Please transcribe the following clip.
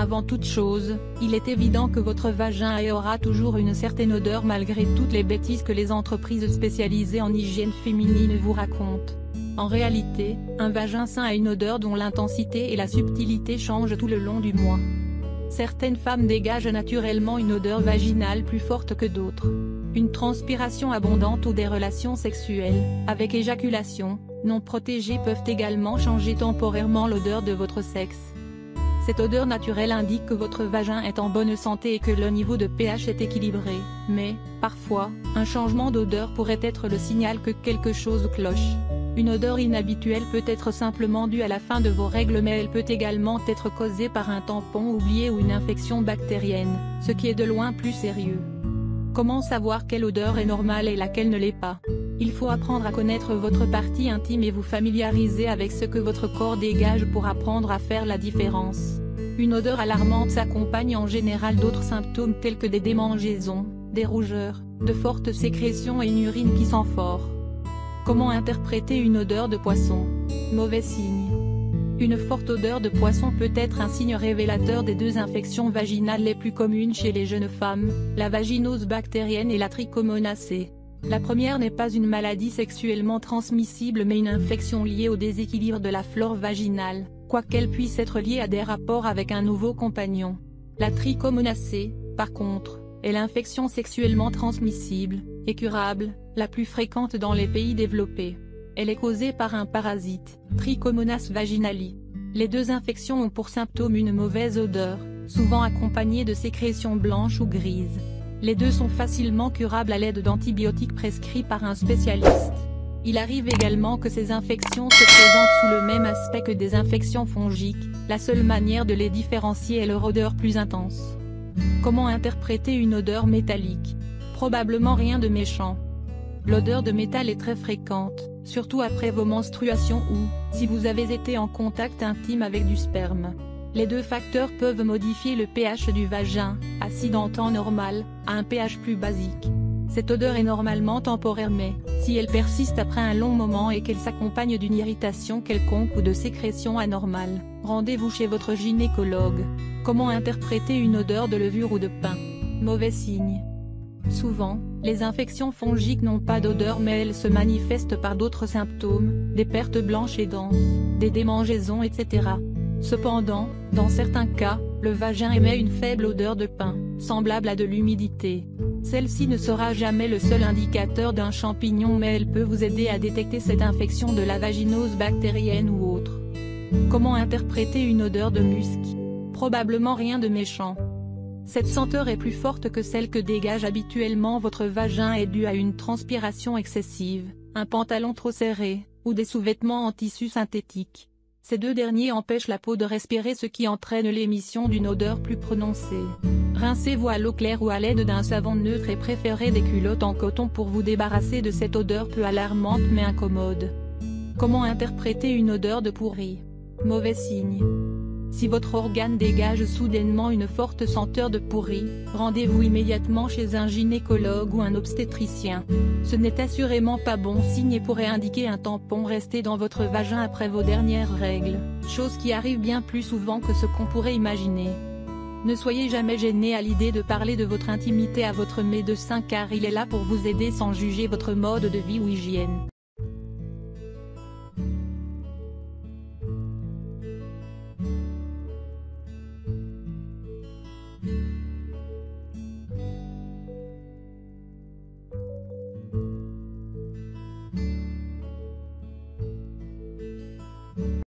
Avant toute chose, il est évident que votre vagin aura toujours une certaine odeur malgré toutes les bêtises que les entreprises spécialisées en hygiène féminine vous racontent. En réalité, un vagin sain a une odeur dont l'intensité et la subtilité changent tout le long du mois. Certaines femmes dégagent naturellement une odeur vaginale plus forte que d'autres. Une transpiration abondante ou des relations sexuelles, avec éjaculation, non protégées peuvent également changer temporairement l'odeur de votre sexe. Cette odeur naturelle indique que votre vagin est en bonne santé et que le niveau de pH est équilibré, mais, parfois, un changement d'odeur pourrait être le signal que quelque chose cloche. Une odeur inhabituelle peut être simplement due à la fin de vos règles, mais elle peut également être causée par un tampon oublié ou une infection bactérienne, ce qui est de loin plus sérieux. Comment savoir quelle odeur est normale et laquelle ne l'est pas? Il faut apprendre à connaître votre partie intime et vous familiariser avec ce que votre corps dégage pour apprendre à faire la différence. Une odeur alarmante s'accompagne en général d'autres symptômes tels que des démangeaisons, des rougeurs, de fortes sécrétions et une urine qui sent fort. Comment interpréter une odeur de poisson? Mauvais signe. Une forte odeur de poisson peut être un signe révélateur des deux infections vaginales les plus communes chez les jeunes femmes, la vaginose bactérienne et la trichomonacée. La première n'est pas une maladie sexuellement transmissible mais une infection liée au déséquilibre de la flore vaginale, quoiqu'elle puisse être liée à des rapports avec un nouveau compagnon. La trichomonacée, par contre, est l'infection sexuellement transmissible, et curable, la plus fréquente dans les pays développés. Elle est causée par un parasite, Trichomonas vaginali. Les deux infections ont pour symptôme une mauvaise odeur, souvent accompagnée de sécrétions blanches ou grises. Les deux sont facilement curables à l'aide d'antibiotiques prescrits par un spécialiste. Il arrive également que ces infections se présentent sous le même aspect que des infections fongiques, la seule manière de les différencier est leur odeur plus intense. Comment interpréter une odeur métallique? Probablement rien de méchant. L'odeur de métal est très fréquente, surtout après vos menstruations ou, si vous avez été en contact intime avec du sperme. Les deux facteurs peuvent modifier le pH du vagin, acide en temps normal, à un pH plus basique. Cette odeur est normalement temporaire mais, si elle persiste après un long moment et qu'elle s'accompagne d'une irritation quelconque ou de sécrétions anormales, rendez-vous chez votre gynécologue. Comment interpréter une odeur de levure ou de pain? Mauvais signe. Souvent, les infections fongiques n'ont pas d'odeur mais elles se manifestent par d'autres symptômes, des pertes blanches et denses, des démangeaisons etc. Cependant, dans certains cas, le vagin émet une faible odeur de pain, semblable à de l'humidité. Celle-ci ne sera jamais le seul indicateur d'un champignon mais elle peut vous aider à détecter cette infection de la vaginose bactérienne ou autre. Comment interpréter une odeur de musc? Probablement rien de méchant. Cette senteur est plus forte que celle que dégage habituellement votre vagin et due à une transpiration excessive, un pantalon trop serré, ou des sous-vêtements en tissu synthétique. Ces deux derniers empêchent la peau de respirer ce qui entraîne l'émission d'une odeur plus prononcée. Rincez-vous à l'eau claire ou à l'aide d'un savon neutre et préférez des culottes en coton pour vous débarrasser de cette odeur peu alarmante mais incommode. Comment interpréter une odeur de pourri? Mauvais signe. Si votre organe dégage soudainement une forte senteur de pourri, rendez-vous immédiatement chez un gynécologue ou un obstétricien. Ce n'est assurément pas bon signe et pourrait indiquer un tampon resté dans votre vagin après vos dernières règles, chose qui arrive bien plus souvent que ce qu'on pourrait imaginer. Ne soyez jamais gêné à l'idée de parler de votre intimité à votre médecin car il est là pour vous aider sans juger votre mode de vie ou hygiène.